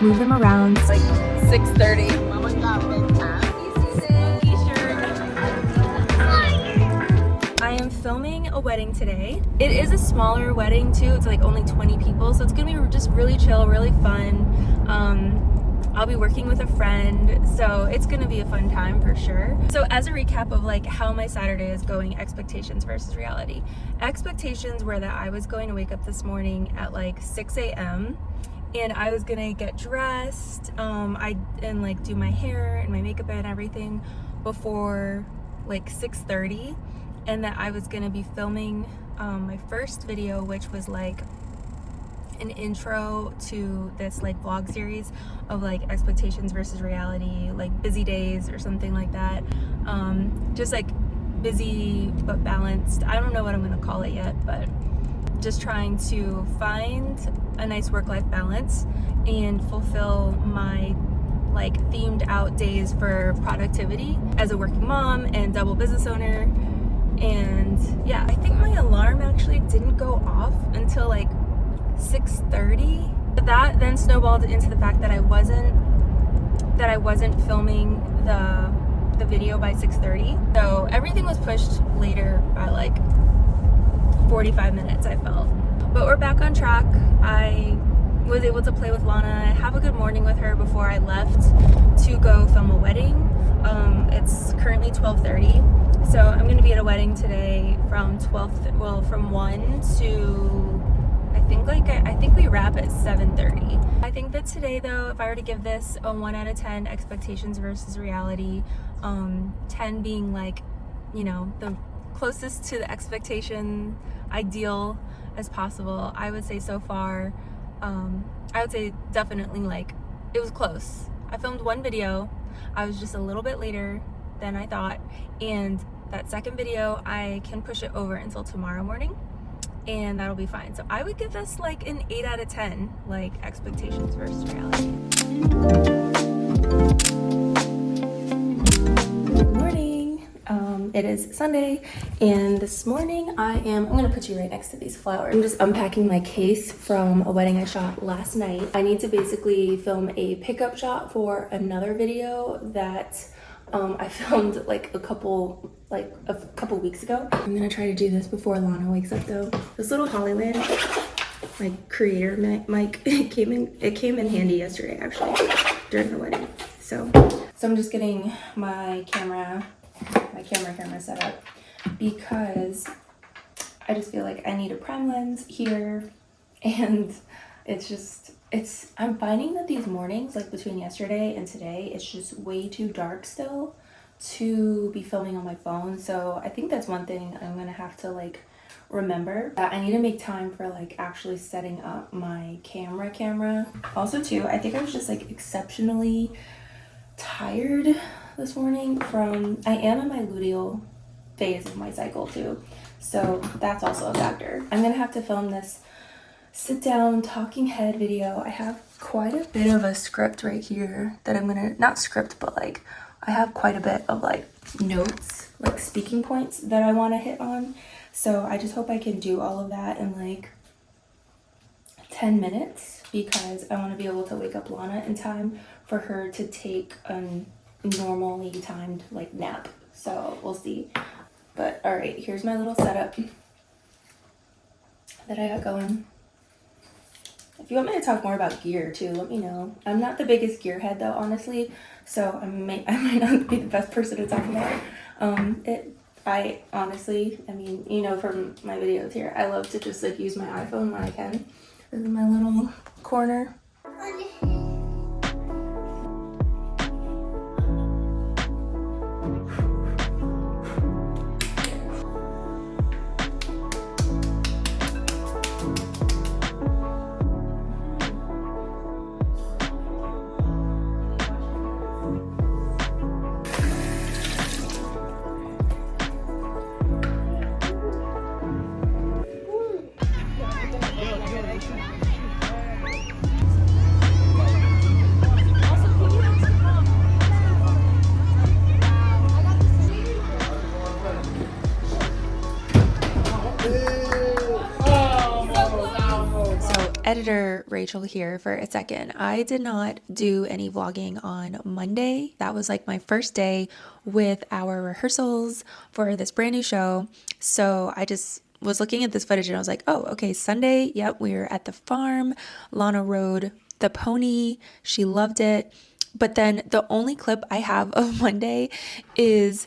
move them around. It's like 6:30. I am filming a wedding today. It is a smaller wedding too. It's like only 20 people, so it's gonna be just really chill, really fun. I'll be working with a friend, so it's gonna be a fun time for sure. So as a recap of like how my Saturday is going, expectations versus reality. Expectations were that I was going to wake up this morning at like 6 a.m. and I was gonna get dressed, and like do my hair and my makeup and everything before like 6:30, and that I was gonna be filming my first video, which was like an intro to this like vlog series of like expectations versus reality, like busy days or something like that. Just like busy but balanced. I don't know what I'm gonna call it yet, but just trying to find a nice work-life balance and fulfill my like themed out days for productivity as a working mom and double business owner. And yeah, I think my alarm actually didn't go off until like 6:30. That then snowballed into the fact that I wasn't filming the video by 6:30. So everything was pushed later by like 45 minutes, I felt. But we're back on track. I was able to play with Lana, have a good morning with her before I left to go film a wedding. It's currently 12:30. So I'm gonna be at a wedding today from 1 to I think we wrap at 7:30. I think that today though, if I were to give this a 1 out of 10, expectations versus reality, 10 being like, you know, the closest to the expectation ideal as possible, I would say so far, I would say definitely like it was close. I filmed one video, I was just a little bit later than I thought, and that second video I can push it over until tomorrow morning, and that'll be fine. So I would give this like an 8 out of 10, like expectations versus reality. Good morning. It is Sunday, and this morning I'm gonna put you right next to these flowers. I'm just unpacking my case from a wedding I shot last night. I need to basically film a pickup shot for another video that I filmed like a couple weeks ago. I'm gonna try to do this before Lana wakes up though. This little Hollyland like creator mic, it came in handy yesterday actually during the wedding. So I'm just getting my camera set up because I just feel like I need a prime lens here, and I'm finding that these mornings, like between yesterday and today, it's just way too dark still to be filming on my phone. So I think that's one thing I'm gonna have to like remember, that I need to make time for like actually setting up my camera. Also too, I think I was just like exceptionally tired this morning I am in my luteal phase of my cycle too. So that's also a factor. I'm gonna have to film this sit down talking head video. I have quite a bit of a script right here that I'm gonna, not script, but like I have quite a bit of like notes, like speaking points that I want to hit on. So I just hope I can do all of that in like 10 minutes because I want to be able to wake up Lana in time for her to take a normally timed like nap. So we'll see. But all right, here's my little setup that I got going. If you want me to talk more about gear too, let me know. I'm not the biggest gearhead though, honestly, so I might not be the best person to talk about it. I honestly, I mean, you know from my videos here, I love to just like use my iPhone when I can. This is my little corner. editor Rachel here for a second. I did not do any vlogging on Monday. That was like my first day with our rehearsals for this brand new show. So I just was looking at this footage and I was like, oh, okay, Sunday, yep, we were at the farm. Lana rode the pony. She loved it. But then the only clip I have of Monday is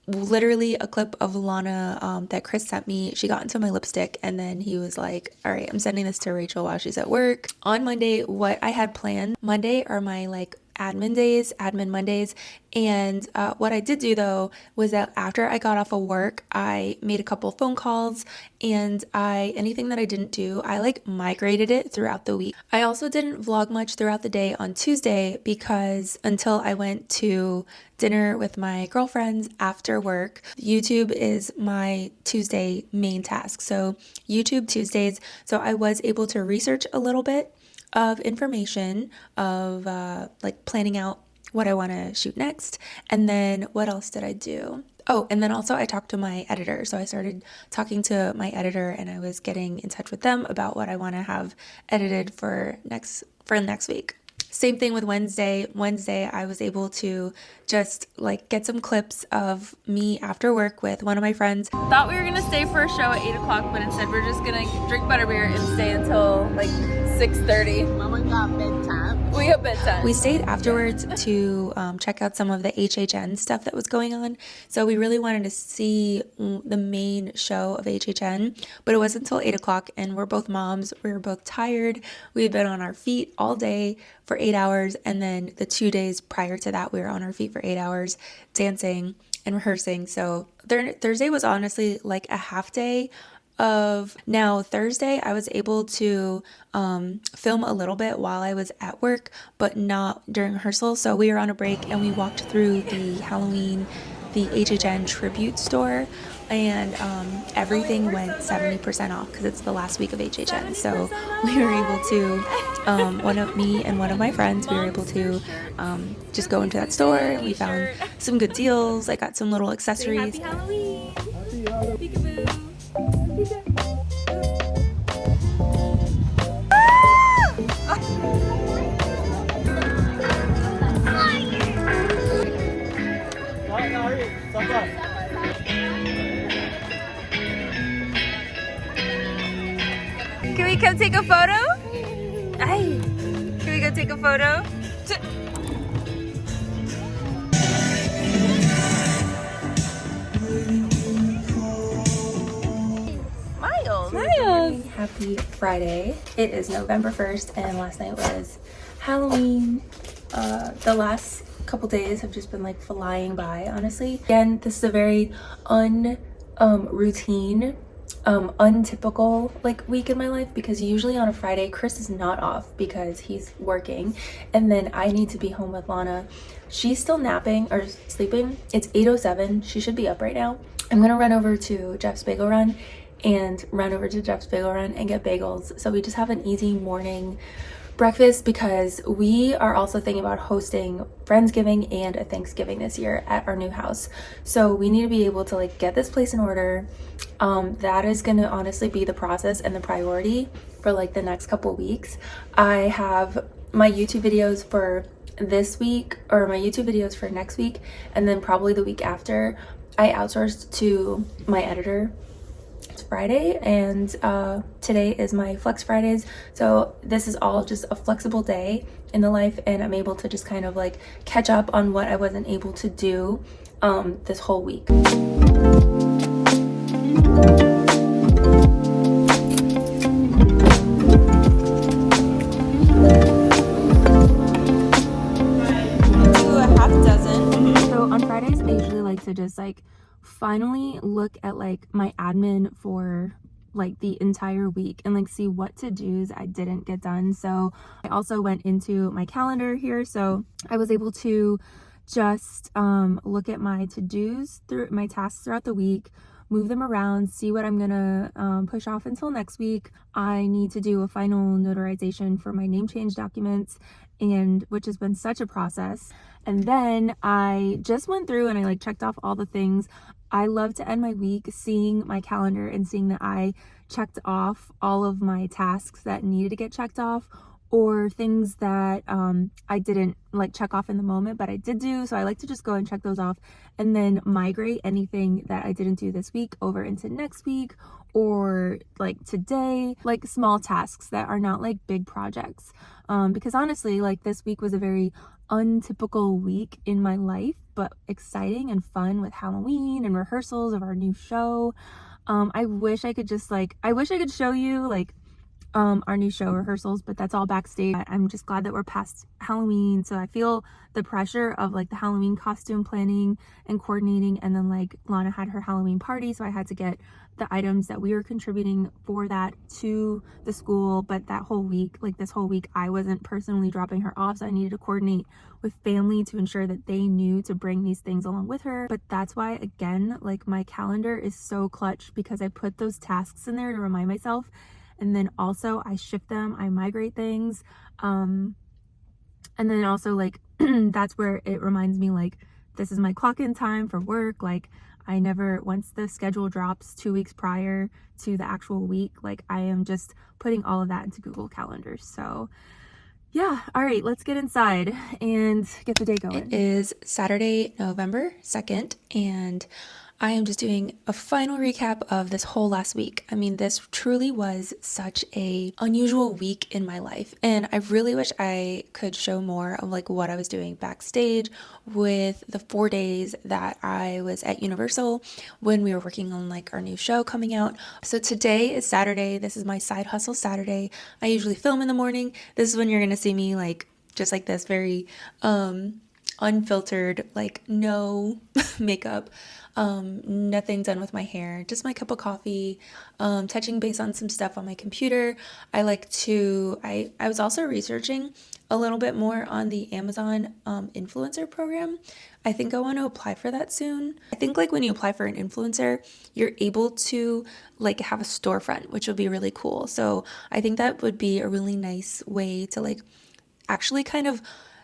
literally a clip of Lana that Chris sent me. She got into my lipstick and then he was like, all right, I'm sending this to Rachel while she's at work. On Monday, what I had planned, Monday are my like admin Mondays. And what I did do though was that after I got off of work, I made a couple phone calls and anything that I didn't do, I like migrated it throughout the week. I also didn't vlog much throughout the day on Tuesday because until I went to dinner with my girlfriends after work, YouTube is my Tuesday main task. So YouTube Tuesdays. So I was able to research a little bit of information of like planning out what I want to shoot next. And then what else did I do? Oh, and then also I talked to my editor. So I started talking to my editor and I was getting in touch with them about what I want to have edited for next week. Same thing with Wednesday. Wednesday, I was able to just like get some clips of me after work with one of my friends. Thought we were gonna stay for a show at 8 o'clock, but instead we're just gonna drink butterbeer and stay until like 6:30. Mama got bedtime. We have bedtime. We stayed afterwards to check out some of the HHN stuff that was going on. So we really wanted to see the main show of HHN, but it wasn't until 8 o'clock and we're both moms. We were both tired. We had been on our feet all day for 8 hours. And then the 2 days prior to that, we were on our feet for 8 hours dancing and rehearsing. So Thursday was honestly like a half day of now. Thursday, I was able to film a little bit while I was at work, but not during rehearsal. So we were on a break and we walked through the HHN tribute store, and everything went 70% off because it's the last week of HHN. So we were able to, me and one of my friends, we were able to just go into that store and we found some good deals. I got some little accessories. Happy Halloween! Peekaboo! Can we come take a photo? Ay. Can we go take a photo? Miles. Happy Friday. It is November 1st and last night was Halloween. The last couple days have just been like flying by, honestly. Again, this is a very routine, untypical like week in my life because usually on a Friday Chris is not off because he's working and then I need to be home with Lana. She's still napping or sleeping. It's 8:07. She should be up right now. I'm gonna run over to Jeff's Bagel Run and get bagels. So we just have an easy morning breakfast because we are also thinking about hosting Friendsgiving and a Thanksgiving this year at our new house. So we need to be able to like get this place in order. That is going to honestly be the process and the priority for like the next couple weeks. I have my YouTube videos for this week or my YouTube videos for next week and then probably the week after. I outsourced to my editor. It's Friday and today is my Flex Fridays, so this is all just a flexible day in the life and I'm able to just kind of like catch up on what I wasn't able to do this whole week. So on Fridays I usually like to just like finally look at like my admin for like the entire week and like see what to-dos I didn't get done. So I also went into my calendar here, so I was able to just look at my to-dos through my tasks throughout the week, move them around, see what I'm gonna push off until next week. I need to do a final notarization for my name change documents, and which has been such a process. And then I just went through and I like checked off all the things. I love to end my week seeing my calendar and seeing that I checked off all of my tasks that needed to get checked off, or things that I didn't like check off in the moment, but I did do. So I like to just go and check those off and then migrate anything that I didn't do this week over into next week, or like today, like small tasks that are not like big projects. Because honestly, like this week was a very untypical week in my life, but exciting and fun with Halloween and rehearsals of our new show. I wish I could show you like our new show rehearsals, but that's all backstage. I'm just glad that we're past Halloween, so I feel the pressure of like the Halloween costume planning and coordinating, and then like Lana had her Halloween party, so I had to get the items that we were contributing for that to the school. But that whole week, like this whole week, I wasn't personally dropping her off, so I needed to coordinate with family to ensure that they knew to bring these things along with her. But that's why, again, like my calendar is so clutch, because I put those tasks in there to remind myself, and then also I shift them, I migrate things, and then also like that's where it reminds me like this is my clock in time for work. Like I never, once the schedule drops 2 weeks prior to the actual week, like I am just putting all of that into Google Calendars. So yeah, all right, let's get inside and get the day going. It is Saturday, November 2nd, and I am just doing a final recap of this whole last week. I mean, this truly was such a unusual week in my life, and I really wish I could show more of like what I was doing backstage with the 4 days that I was at Universal when we were working on like our new show coming out. So today is Saturday. This is my side hustle Saturday. I usually film in the morning. This is when you're gonna see me like just like this, very unfiltered, like no makeup, nothing done with my hair, just my cup of coffee, touching base on some stuff on my computer. I was also researching a little bit more on the Amazon influencer program. I think I want to apply for that soon. I think like when you apply for an influencer, you're able to like have a storefront, which would be really cool. So I think that would be a really nice way to like actually kind of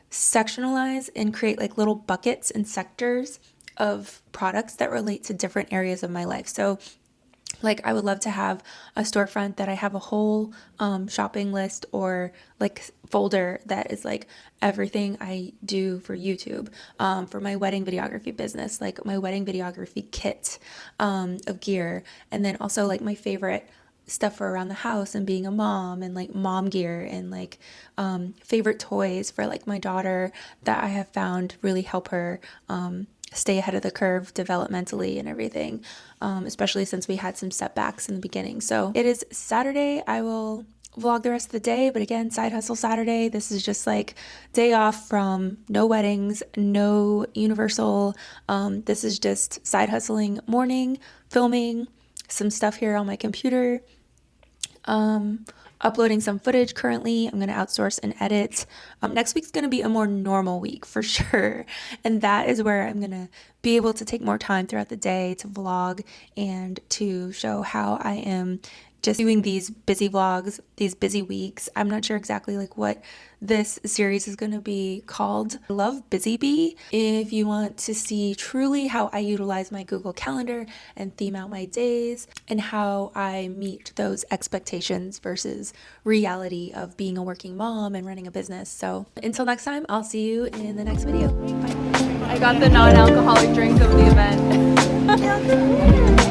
sectionalize and create like little buckets and sectors of products that relate to different areas of my life. So like I would love to have a storefront that I have a whole shopping list or like folder that is like everything I do for YouTube, for my wedding videography business, like my wedding videography kit of gear, and then also like my favorite stuff for around the house and being a mom, and like mom gear, and like favorite toys for like my daughter that I have found really help her stay ahead of the curve developmentally and everything, especially since we had some setbacks in the beginning. So it is Saturday. I will vlog the rest of the day, but again, side hustle Saturday. This is just like day off from no weddings, no Universal. This is just side hustling morning, filming some stuff here on my computer, uploading some footage currently. I'm going to outsource and edit. Next week's going to be a more normal week for sure. And that is where I'm going to be able to take more time throughout the day to vlog and to show how I am just doing these busy vlogs, these busy weeks. I'm not sure exactly like what this series is going to be called. I love Busy Bee. If you want to see truly how I utilize my Google Calendar and theme out my days and how I meet those expectations versus reality of being a working mom and running a business. So until next time, I'll see you in the next video. Bye. I got the non-alcoholic drink of the event.